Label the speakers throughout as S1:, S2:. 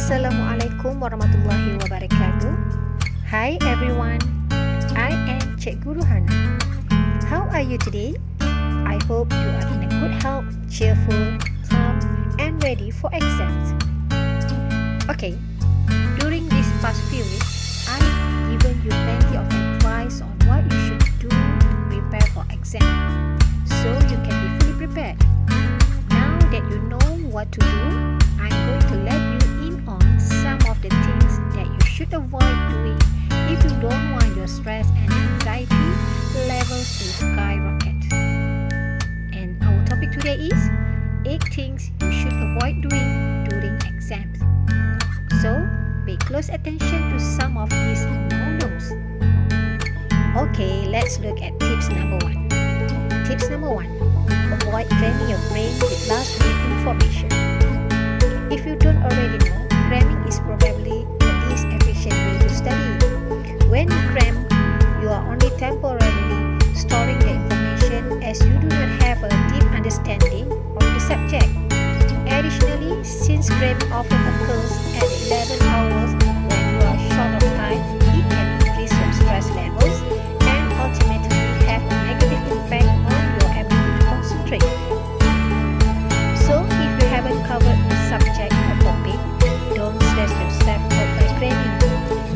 S1: Assalamualaikum warahmatullahi wabarakatuh. Hi everyone, I am Cikgu Ruhana. How are you today? I hope you are in a good health, cheerful, calm and ready for exams. Okay, during these past few weeks, I've given you plenty of advice on what you should do to prepare for exam, so you can be fully prepared. Now that you know what to do, I'm going to let you in on some of the things that you should avoid doing if you don't want your stress and anxiety levels to skyrocket. And our topic today is 8 things you should avoid doing during exams. So, pay close attention to some of these no-nos. Okay, let's look at tips number 1. Tips number 1. Avoid cramming your brain with last-minute information. If you don't already know, cramming is probably the least efficient way to study. When you cram, you are only temporarily storing the information as you do not have a deep understanding of the subject. Additionally, since cramming often occurs at 11 hours when you are short of time, it can increase your stress levels and ultimately have a negative impact on your ability to concentrate. So, if you haven't covered the subject or topic, don't stress yourself out by cramming.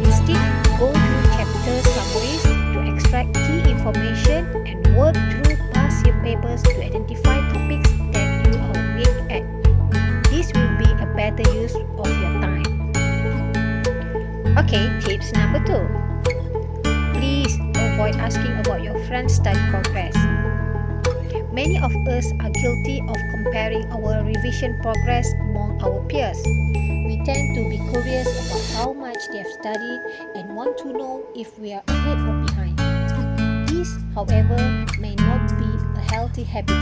S1: Instead, go through chapter summaries to extract key information and work through past year papers to identify topics that you are weak at. This will be a better use of your time. Okay, tips number 2. Please avoid asking about your friend's study progress. Many of us are guilty of comparing our revision progress among our peers. We tend to be curious about how much they have studied and want to know if we are ahead or behind. This, however, may not be a healthy habit.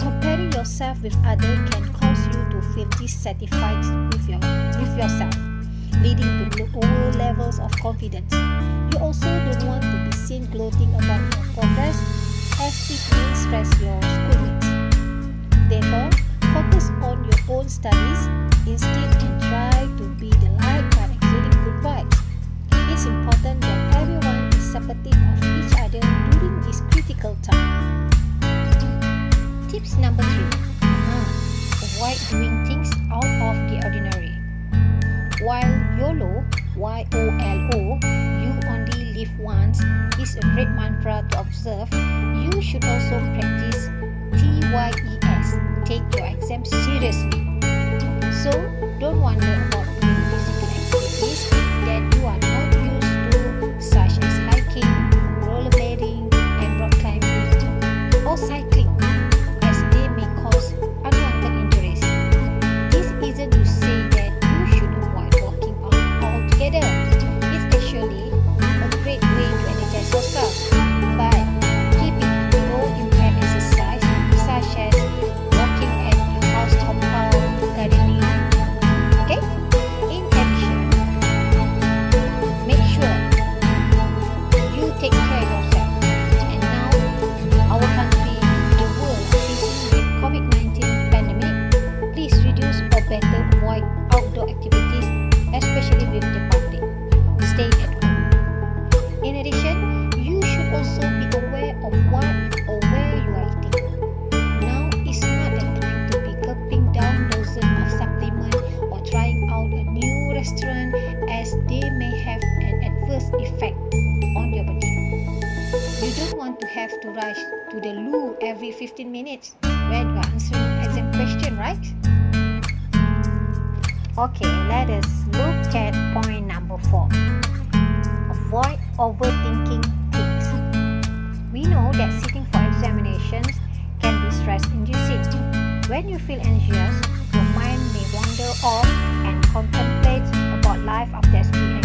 S1: Comparing yourself with others can cause you to feel dissatisfied with yourself, leading to lower levels of confidence. You also don't want to be seen gloating about your progress, as it may stress your schoolmates. Therefore, focus on your own studies instead and try to be the light by exuding good vibes. It's important that everyone is supportive of each other during this critical time. Tips number 3. Avoid doing things out of the ordinary. While YOLO, Y-O-L-O, you only live once, is a great mantra to observe, you should also practice TYES, take your exam seriously. So, don't wonder about doing physical activities that you are not used to, such as hiking, rollerblading, and rock climbing, or cycling, as they may cause unwanted injuries. This isn't to say that you should avoid working out altogether. It's actually a great way to energize yourself, but keep it to low-impact exercise such as walking at your house compound, gardening. Okay? In addition, make sure you take care of yourself. And now, our country, the world, is facing with COVID-19 pandemic. Please reduce or better avoid outdoor activities, especially with the public. Stay at home. In addition, you should also be aware of what or where you are eating. Now is not the time to be gulping down dozens of supplements or trying out a new restaurant, as they may have an adverse effect on your body. You don't want to have to rush to the loo every 15 minutes when you are answering exam question, right? Okay, let us look at point number 4. Avoid overthinking things. We know that sitting for examinations can be stress-inducing. When you feel anxious, your mind may wander off and contemplate about life after SPM.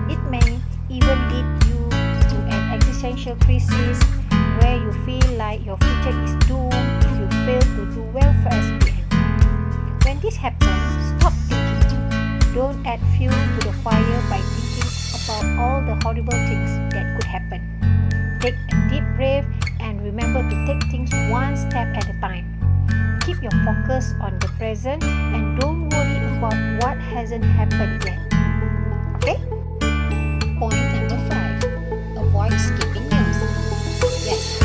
S1: It may even lead you to an existential crisis where you feel like your future is doomed if you fail to do well for SPM. When this happens, stop thinking. Don't add fuel to the fire by thinking about all the horrible things that could happen. Take a deep breath and remember to take things one step at a time. Keep your focus on the present and don't worry about what hasn't happened yet. Okay? Point number 5. Avoid skipping meals. Yes,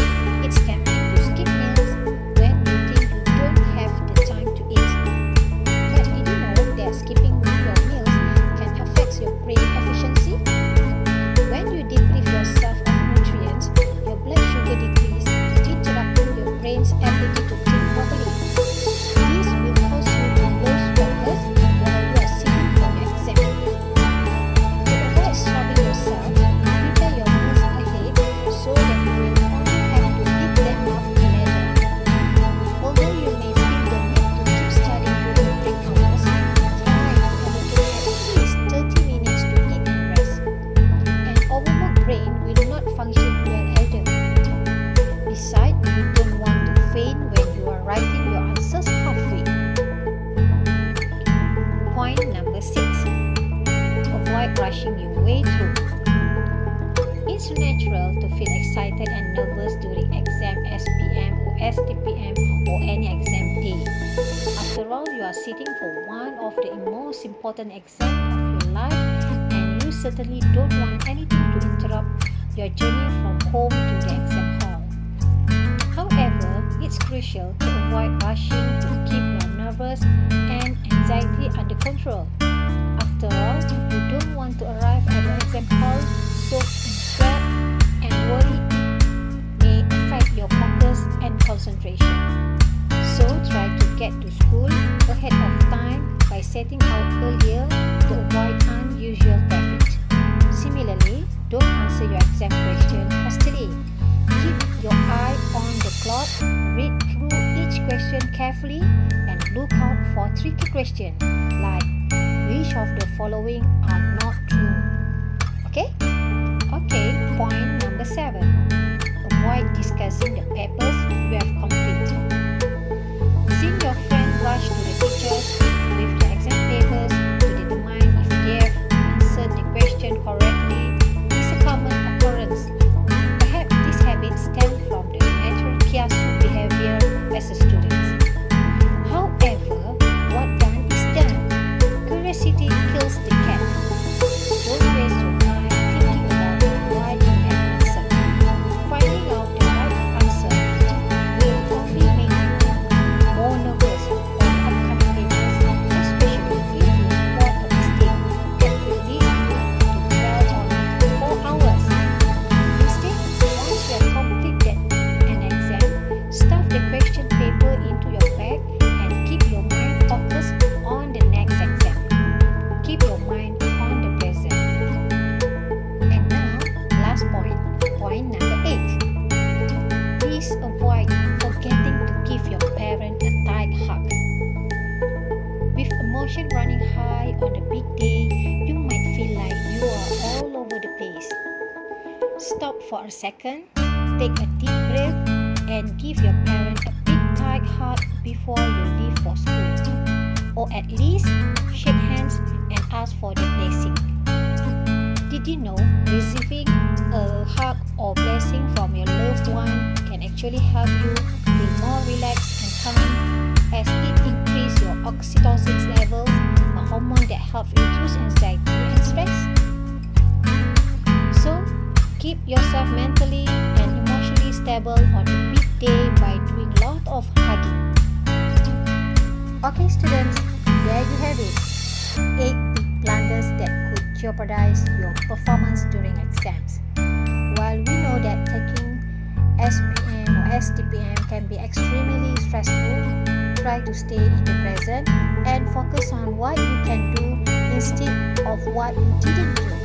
S1: it's tempting to skip meals when you think you don't have the time to eat. But did you know that skipping your meals can affect your brain efficiency? When you deprive yourself of nutrients, your blood sugar decreases, interrupting your brain's ability to think properly. This will cause you to lose focus while you are sitting for your exam. To avoid starving yourself, prepare your meals ahead so that you will only have to eat them up later. Although you may feel the need to keep studying during break hours, try to allocate at least 30 minutes to eat and rest. An overworked brain will not function well either. Besides, you don't want to faint when you are writing your answers halfway. Point number 6. Avoid rushing your way through. It's natural to feel excited and nervous during exam SPM or STPM or any exam day. After all, you are sitting for one of the most important exams of your life, and you certainly don't want anything to interrupt your journey from home to the exam hall. However, it's crucial to avoid rushing to keep your nerves and anxiety under control. After all, you don't want to arrive at the exam hall soaked in sweat, and worry may affect your focus and concentration. So try to get to school ahead of time by setting out earlier to avoid unusual traffic. Similarly, don't answer your exam question hastily. Keep your eye on the clock, read through each question carefully, and look out for tricky questions like which of the following are not true. Okay? Okay, point number 7. Avoid discussing the papers you have completed. Seeing your friend rush to the teachers with the exam papers to determine if they have answered the question correctly is a common occurrence. Perhaps this habit stems from the natural kiasu behavior as a student. However, what done is done. Curiosity kills the cat. Don't waste your time thinking about why you have answered. Finding out the right answer will only make you more nervous on upcoming papers, especially if you spot a mistake that will lead you to dwell on it for hours. Instead, once you have completed an exam, stuff the question paper into your bag and keep your mind focused on the next exam. Keep your mind on the present. And now, last point. Point number 8. Please avoid forgetting to give your parent a tight hug. With emotion running high on a big day, you might feel like you are all over the place. Stop for a second, take a deep breath, and give your parent a big tight hug before you leave for school. Or at least shake hands and ask for the blessing. Did you know receiving a hug or blessing from your loved one can actually help you feel more relaxed and calm, as it increases your oxytocin levels, a hormone that helps reduce anxiety and stress? So, keep yourself mentally and emotionally stable on a big day by doing a lot of hugging. Okay students, there you have it. 8 big blunders that could jeopardize your performance during exams. While we know that taking SPM or STPM can be extremely stressful, try to stay in the present and focus on what you can do instead of what you didn't do.